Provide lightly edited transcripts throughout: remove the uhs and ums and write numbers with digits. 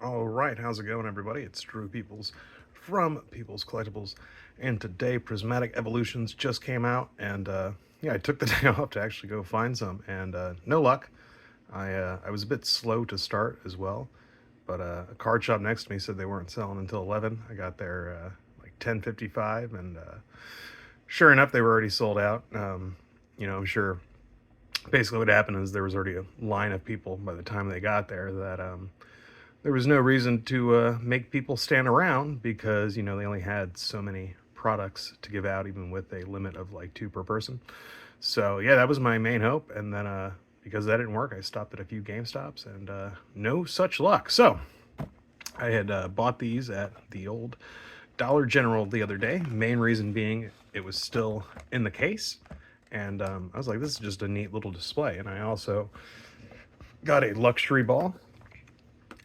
All right, how's it going, everybody? It's Drew Peoples from Peoples Collectibles, and today Prismatic Evolutions just came out, and yeah, I took the day off to actually go find some, and no luck. I was a bit slow to start as well, but a card shop next to me said they weren't selling until 11. I got there like 10:55, and sure enough, they were already sold out. I'm sure. Basically, what happened is there was already a line of people by the time they got there that there was no reason to make people stand around because they only had so many products to give out, even with a limit of like two per person. So yeah, that was my main hope, and then because that didn't work, I stopped at a few Game Stops, and no such luck. So I had bought these at the old Dollar General the other day. Main reason being it was still in the case, and I was like, this is just a neat little display. And I also got a luxury ball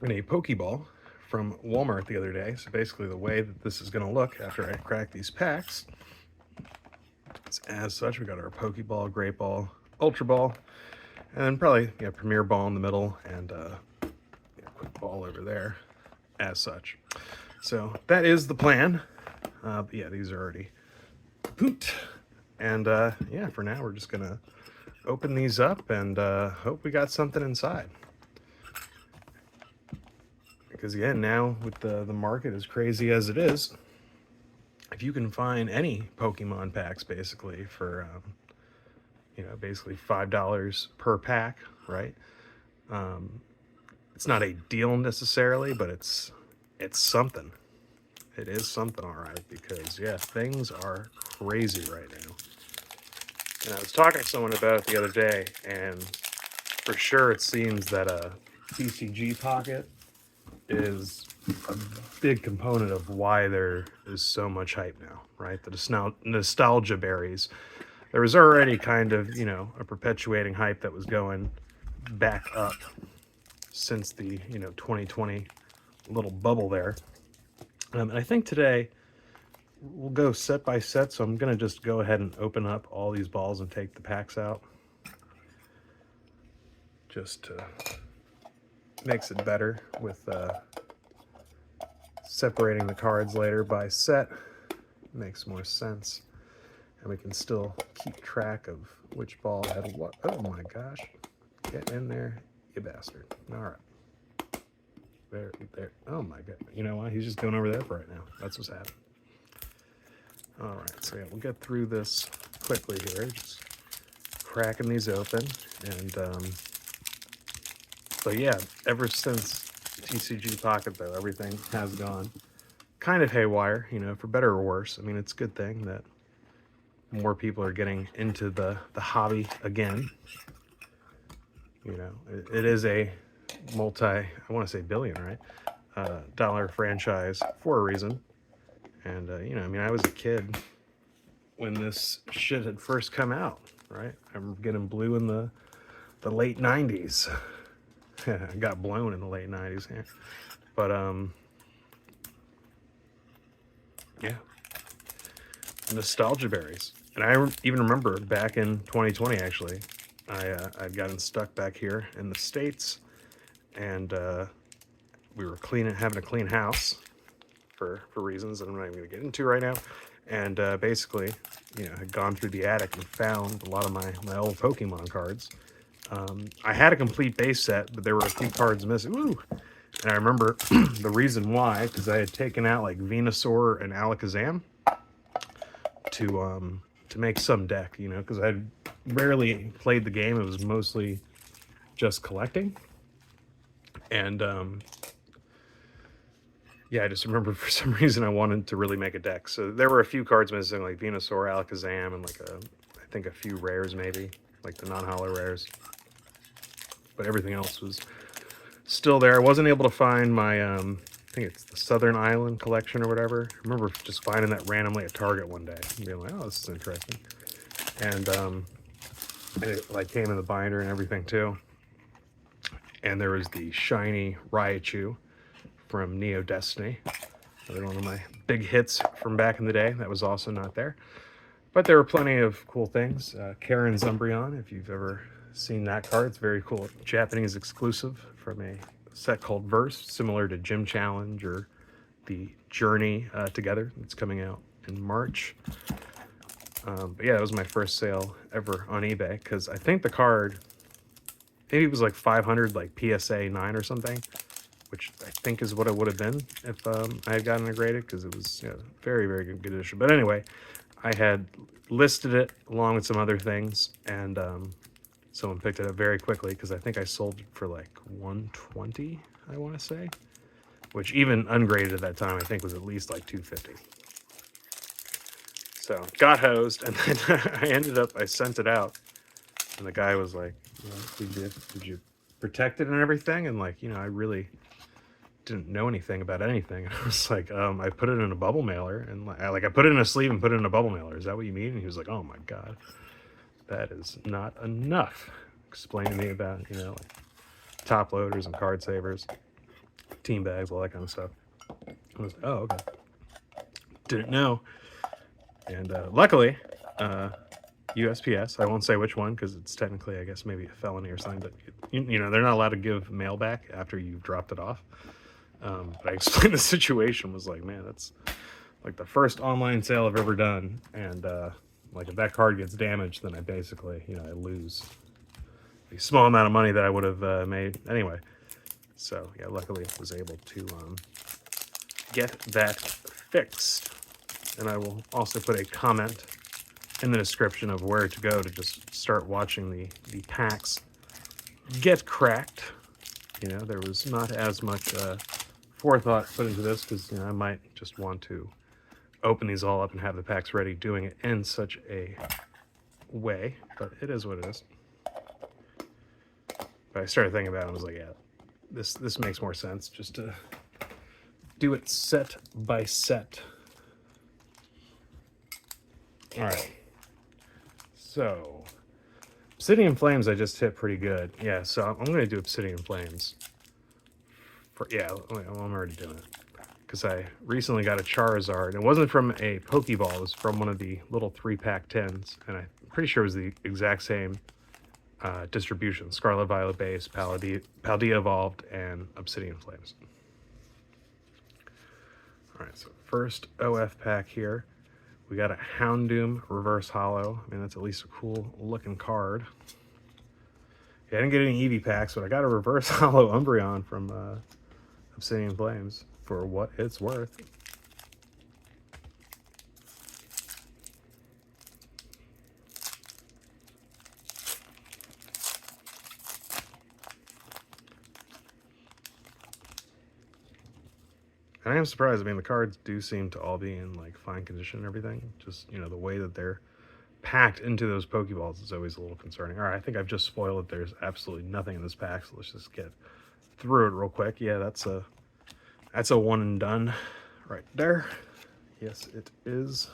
and a Pokeball from Walmart the other day. So basically, the way that this is going to look after I crack these packs is as such. We got our Pokeball, Great Ball, Ultra Ball, and then probably Premier Ball in the middle, and quick ball over there, as such. So that is the plan. But yeah, these are already pooped, and yeah, for now we're just gonna open these up and hope we got something inside. Because yeah, now with the market as crazy as it is, if you can find any Pokemon packs basically for basically $5 per pack, right? Um, it's not a deal necessarily, but it's something. It is something, all right. Because yeah, things are crazy right now. And I was talking to someone about it the other day, and for sure it seems that a TCG Pocket is a big component of why there is so much hype now, right? The nostalgia berries. There was already kind of, a perpetuating hype that was going back up since the, 2020 little bubble there. And I think today we'll go set by set, so I'm going to just go ahead and open up all these balls and take the packs out. Just to makes it better with separating the cards later by set. Makes more sense. And we can still keep track of which ball had what. Oh my gosh. Get in there, you bastard. All right. There. Oh my god. You know what? He's just going over there for right now. That's what's happening. All right. So yeah, we'll get through this quickly here. Just cracking these open. And, but yeah, ever since TCG Pocket, though, everything has gone kind of haywire, for better or worse. I mean, it's a good thing that more people are getting into the hobby again. It is a I want to say billion, right? Dollar franchise for a reason. And, I was a kid when this shit had first come out, right? I'm getting blue in the late 90s. I got blown in the late 90s. Yeah. But, yeah. Nostalgia berries. And I even remember back in 2020, actually, I'd gotten stuck back here in the States, and we were having a clean house for reasons that I'm not even going to get into right now. And basically, had gone through the attic and found a lot of my old Pokemon cards. I had a complete base set, but there were a few cards missing. Ooh. And I remember the reason why, because I had taken out like Venusaur and Alakazam to make some deck, because I rarely played the game. It was mostly just collecting. And yeah, I just remember for some reason I wanted to really make a deck. So there were a few cards missing, like Venusaur, Alakazam, and I think a few rares maybe, like the non-holo rares. But everything else was still there. I wasn't able to find my, I think it's the Southern Island collection or whatever. I remember just finding that randomly at Target one day and being like, oh, this is interesting. And it like came in the binder and everything too. And there was the shiny Raichu from Neo Destiny. Another one of my big hits from back in the day. That was also not there. But there were plenty of cool things. Karen's Umbreon, if you've ever seen that card, it's very cool. Japanese exclusive from a set called Verse, similar to Gym Challenge or the Journey Together. It's coming out in March. But yeah, that was my first sale ever on eBay because I think the card, maybe it was like 500, like PSA 9 or something, which I think is what it would have been if I had gotten it graded because it was very, very good condition. But anyway, I had listed it along with some other things, and someone picked it up very quickly because I think I sold it for like 120, I want to say, which even ungraded at that time I think was at least like 250. So got hosed, and then I sent it out, and the guy was like, did you protect it and everything? And like, I really didn't know anything about anything. And I was like, I put it in a bubble mailer, and I put it in a sleeve and put it in a bubble mailer. Is that what you mean? And he was like, oh my God, that is not enough. Explain to me about, like top loaders and card savers, team bags, all that kind of stuff. I was like, oh, okay. Didn't know. And luckily, USPS, I won't say which one because it's technically, I guess, maybe a felony or something, but they're not allowed to give mail back after you've dropped it off. But I explained the situation, was like, man, that's like the first online sale I've ever done, and like if that card gets damaged, then I basically, I lose a small amount of money that I would have made anyway. So yeah, luckily I was able to get that fixed. And I will also put a comment in the description of where to go to just start watching the packs get cracked. There was not as much forethought put into this because I might just want to open these all up and have the packs ready, doing it in such a way, but it is what it is. But I started thinking about it, I was like, yeah, this makes more sense just to do it set by set. All right, so Obsidian Flames I just hit pretty good. Yeah, so I'm going to do Obsidian Flames. I'm already doing it. Because I recently got a Charizard. It wasn't from a Pokeball, it was from one of the little 3-pack tins. And I'm pretty sure it was the exact same distribution. Scarlet Violet Base, Paldea Evolved, and Obsidian Flames. Alright, so first OF pack here. We got a Houndoom Reverse Holo. I mean, that's at least a cool looking card. Yeah, I didn't get any Eevee packs, but I got a Reverse Holo Umbreon from Obsidian Flames for what it's worth. And I am surprised. I mean, the cards do seem to all be in like fine condition and everything. Just, the way that they're packed into those Pokeballs is always a little concerning. All right, I think I've just spoiled it. There's absolutely nothing in this pack, so let's just get through it real quick. Yeah, that's a one and done right there. Yes, it is.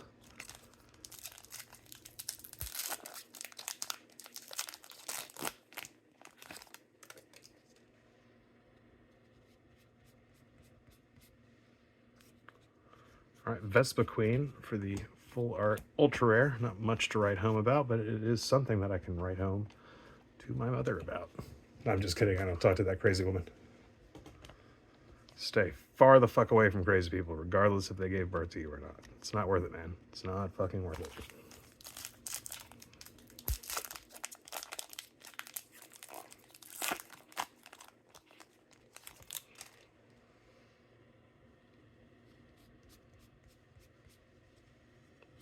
All right, Vespa Queen for the full art ultra rare. Not much to write home about, but it is something that I can write home to my mother about. No, I'm just kidding. I don't talk to that crazy woman. Stay far the fuck away from crazy people, regardless if they gave birth to you or not. It's not worth it, man. It's not fucking worth it.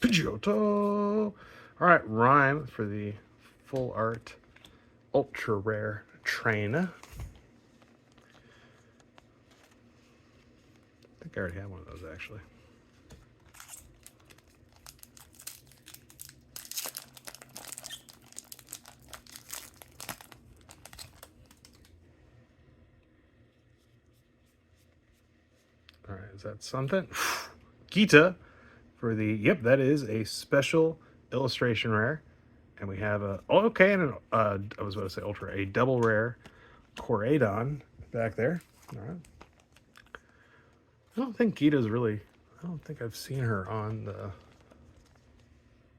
Pidgeotto! Alright, Rhyme for the full art ultra rare train. I think I already had one of those actually. All right, is that something? Gita for the, yep, that is a special illustration rare. And we have a, oh, okay, and an, I was about to say ultra, a double rare Coradon back there. All right. I don't think Gita's really, I don't think I've seen her on the,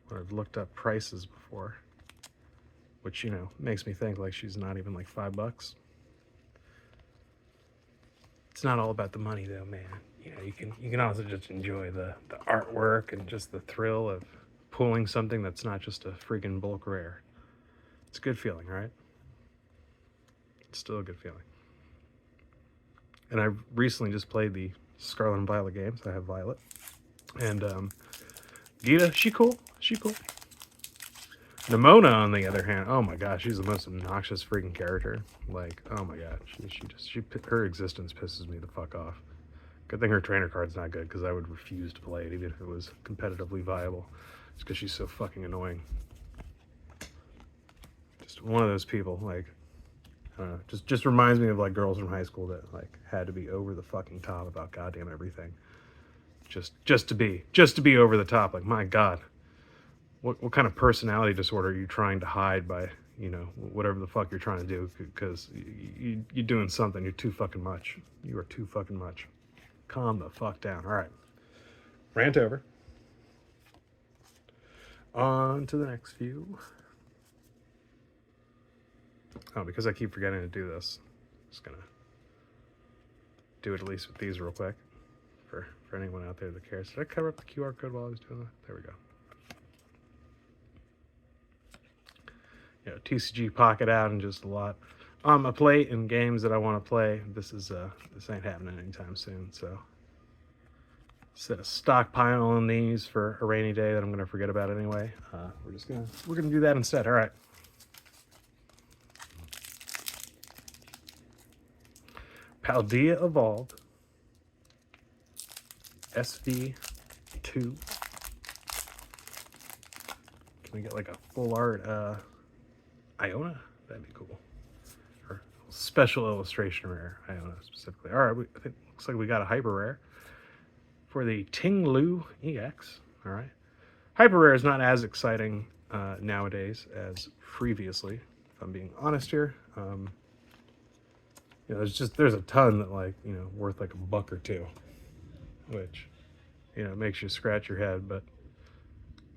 when I've looked up prices before. Which, makes me think like she's not even like $5. It's not all about the money though, man. You know, you can also just enjoy the artwork and just the thrill of pulling something that's not just a freaking bulk rare. It's a good feeling, right? It's still a good feeling. And I recently just played the Scarlet and Violet games. I have Violet. And Gita, she cool. She cool. Nimona, on the other hand, oh my gosh, she's the most obnoxious freaking character. Like, oh my god, her existence pisses me the fuck off. Good thing her trainer card's not good, because I would refuse to play it even if it was competitively viable. Just because she's so fucking annoying. Just one of those people, like, I don't know, just reminds me of like girls from high school that like had to be over the fucking top about goddamn everything. Just to be over the top. Like, my god. What kind of personality disorder are you trying to hide by, you know, whatever the fuck you're trying to do? Because you're doing something. You're too fucking much. You are too fucking much. Calm the fuck down. All right. Rant over. On to the next few. Oh, because I keep forgetting to do this, I'm just gonna do it at least with these real quick for anyone out there that cares. Did I cover up the QR code while I was doing that? There we go. You know, TCG Pocket out and just a lot. A plate and games that I want to play. This ain't happening anytime soon. So instead of stockpiling these for a rainy day that I'm gonna forget about anyway, we're gonna do that instead. All right. Paldea Evolved. SV2. Can we get like a full art Iona? That'd be cool. Or special illustration rare Iona specifically. All right, I think looks like we got a hyper rare for the Ting Lu EX. All right, hyper rare is not as exciting nowadays as previously, if I'm being honest here. You know, there's a ton that, like, you know, worth like $1 or $2, which, you know, makes you scratch your head. But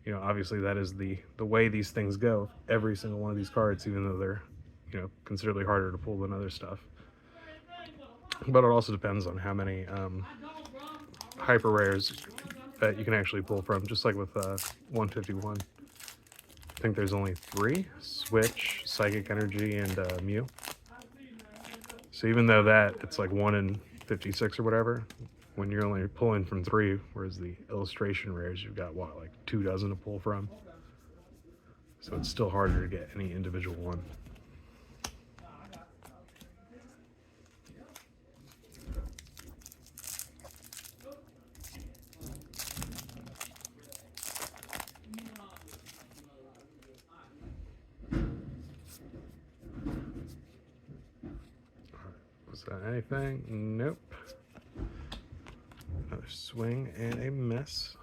you know, obviously that is the way these things go. Every single one of these cards, even though they're, you know, considerably harder to pull than other stuff. But it also depends on how many hyper rares that you can actually pull from. Just like with 151, I think there's only 3: Switch, Psychic Energy, and Mew. So even though that it's like 1 in 56 or whatever, when you're only pulling from 3, whereas the illustration rares, you've got what, like 2 dozen to pull from. So it's still harder to get any individual one. Was that anything? Nope. Another swing and a miss.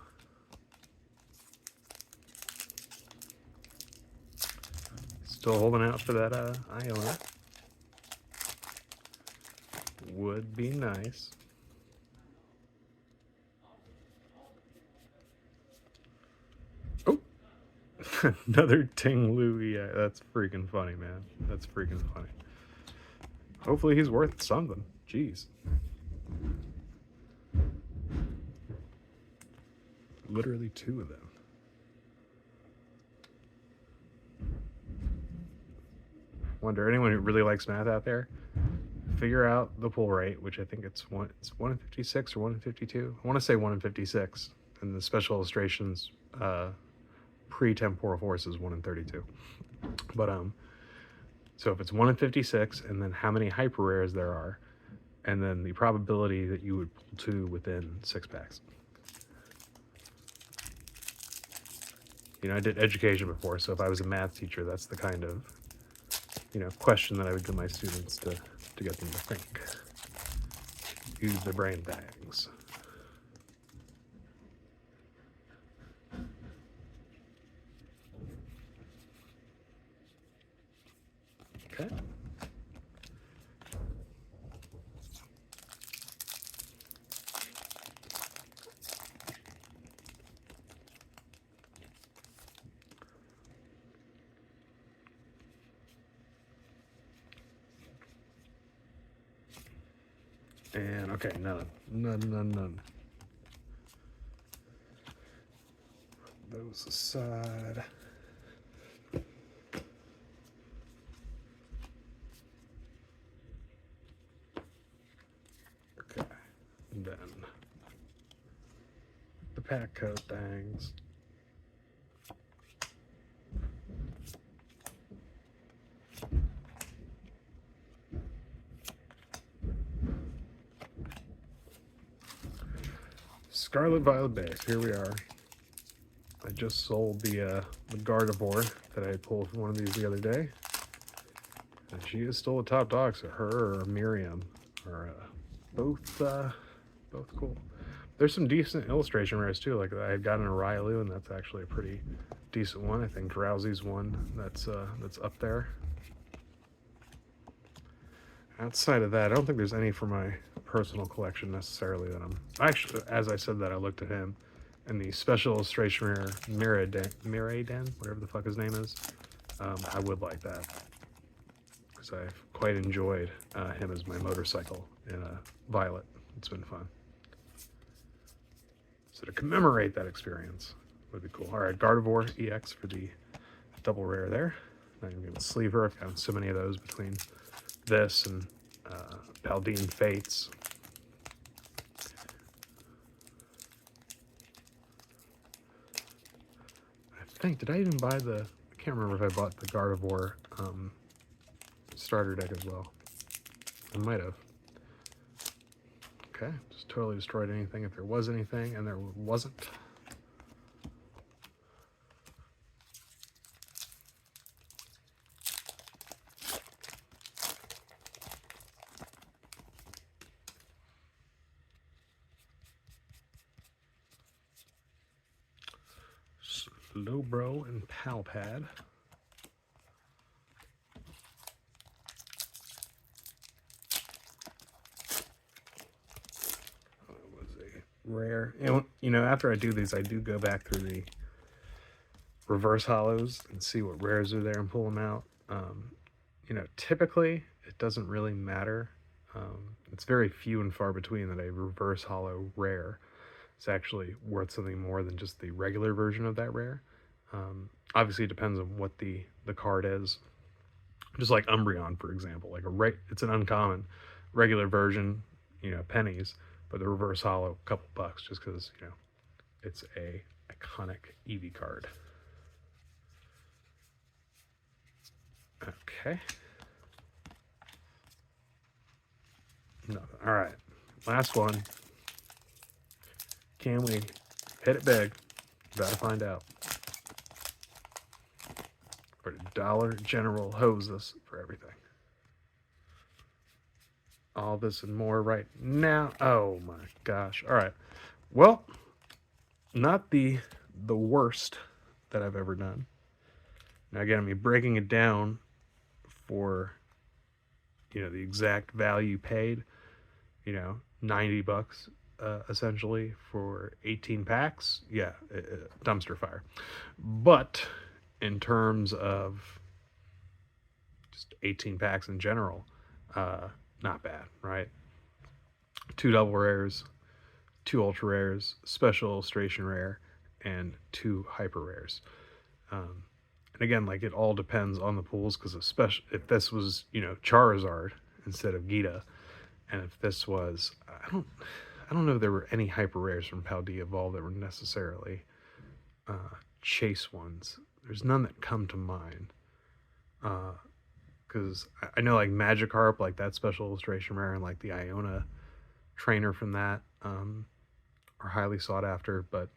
Still holding out for that Iona. Would be nice. Oh! Another Ting Lu. Yeah, that's freaking funny, man. That's freaking funny. Hopefully he's worth something. Jeez. Literally 2 of them. Wonder, anyone who really likes math out there, figure out the pull rate, which I think it's 1 in 56 or 1 in 52. I want to say 1 in 56, and the special illustrations pre-temporal force is 1 in 32. But so if it's 1 in 56, and then how many hyper rares there are, and then the probability that you would pull 2 within 6 packs. You know, I did education before, so if I was a math teacher, that's the kind of, you know, question that I would give my students to get them to think. Use their brain bags. Okay. And okay, none. Those aside. Okay, and then the pack coat things. Scarlet Violet Base, here we are. I just sold the Gardevoir that I pulled from one of these the other day. And she is still a top dog, so her or Miriam are both cool. There's some decent illustration rares too, like I had gotten a Rylou, and that's actually a pretty decent one. I think Drowsy's one that's up there. Outside of that, I don't think there's any for my personal collection necessarily that I'm... Actually, as I said that, I looked at him, and the special illustration rare Miraiden, whatever the fuck his name is, I would like that. Because I've quite enjoyed him as my motorcycle in Violet. It's been fun. So to commemorate that experience would be cool. Alright, Gardevoir EX for the double rare there. Not even going to sleeve her. I've gotten so many of those between this and Paldean Fates. I think, did I even buy I can't remember if I bought the Gardevoir starter deck as well. I might have. Okay, just totally destroyed anything if there was anything, and there wasn't. Slowbro and Palpad. Rare. And, you know, after I do these, I do go back through the reverse hollows and see what rares are there and pull them out. You know, typically it doesn't really matter. It's very few and far between that a reverse hollow rare is actually worth something more than just the regular version of that rare. Obviously, it depends on what the card is. Just like Umbreon, for example, like it's an uncommon. Regular version, you know, pennies, but the reverse hollow, a couple bucks, just because, you know, it's a iconic Eevee card. Okay. Nothing. All right. Last one. Can we hit it big? Gotta find out. Or did Dollar General hose us for everything? All this and more right now. Oh my gosh. All right. Well, not the worst that I've ever done. Now again, I mean, breaking it down for, you know, the exact value paid, you know, 90 bucks essentially for 18 packs. Yeah, dumpster fire. But in terms of just 18 packs in general, not bad, right? 2 double rares, 2 ultra rares, special illustration rare, and 2 hyper rares. And again, like, it all depends on the pools, because especially if this was, you know, Charizard instead of Gita, and if this was, I don't know if there were any hyper rares from Paldea Evolved that were necessarily chase ones. There's none that come to mind. Because I know, like, Magikarp, like that special illustration rare, and like the Iona trainer from that are highly sought after, but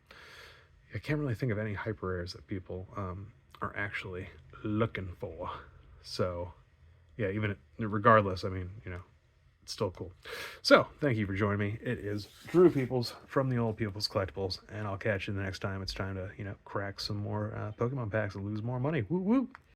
I can't really think of any hyper rares that people are actually looking for. So yeah, even regardless, I mean, you know, it's still cool. So thank you for joining me. It is Drew Peoples from the Old Peoples Collectibles, and I'll catch you the next time it's time to, you know, crack some more Pokemon packs and lose more money. Woo woo.